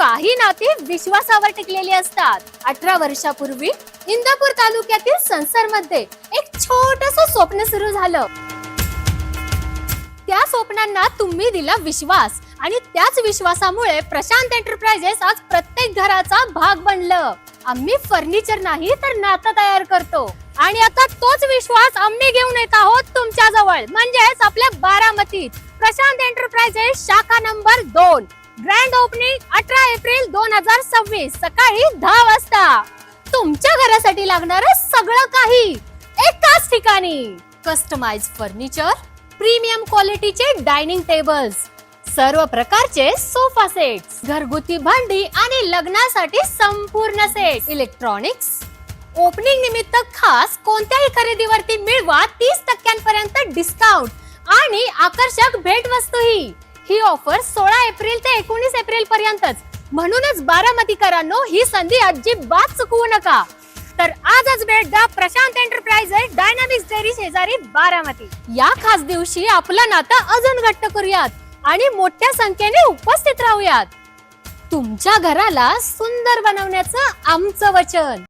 काही नाती विश्वासावर टिकलेली असतात. 18 वर्षापूर्वी इंदापूर तालुक्यातील संसारमध्ये एक छोटंसं स्वप्न सुरू झालं. त्या स्वप्नांना तुम्ही दिला विश्वास आणि त्याच विश्वासामुळे प्रशांत एंटरप्राइजेस आज प्रत्येक घराचा भाग बनलं. आम्ही फर्निचर नाही तर नातं तयार करतो आणि आता तोच विश्वास आम्ही घेऊन येत आहोत तुमच्या जवळ, म्हणजेच आपल्या बारामतीत. प्रशांत एंटरप्राइजेस शाखा नंबर 2, ग्रँड ओपनिंग 18 एप्रिल 2026 सकाळी 10 वाजता. तुमच्या घरासाठी लागणार सगळं काही एकाच ठिकाणी. कस्टमाइज फर्निचर, प्रीमियम क्वालिटीचे डायनिंग टेबल्स, सर्व प्रकारचे सोफा सेट्स, घरगुती भांडी आणि लग्नासाठी संपूर्ण सेट, इलेक्ट्रॉनिक्स. ओपनिंग निमित्त खास कोणत्याही खरेदीवरती मिळवा 30% पर्यंत डिस्काउंट आणि आकर्षक भेटवस्तूही. ही ऑफर 16 एप्रिल ते 19 एप्रिल पर्यंतच, म्हणूनच बारामतीकरांनो ही संधी अजिबात चुकवू नका. तर आजच भेट द्या प्रशांत एंटरप्राइजेस डायनामिक्स डेअरी शेजारी बारामती. या खास दिवशी आपलं नातं अजून घट्ट करूयात आणि मोठ्या संख्येने उपस्थित राहूयात. तुमच्या घराला सुंदर बनवण्याचं आमचं वचन.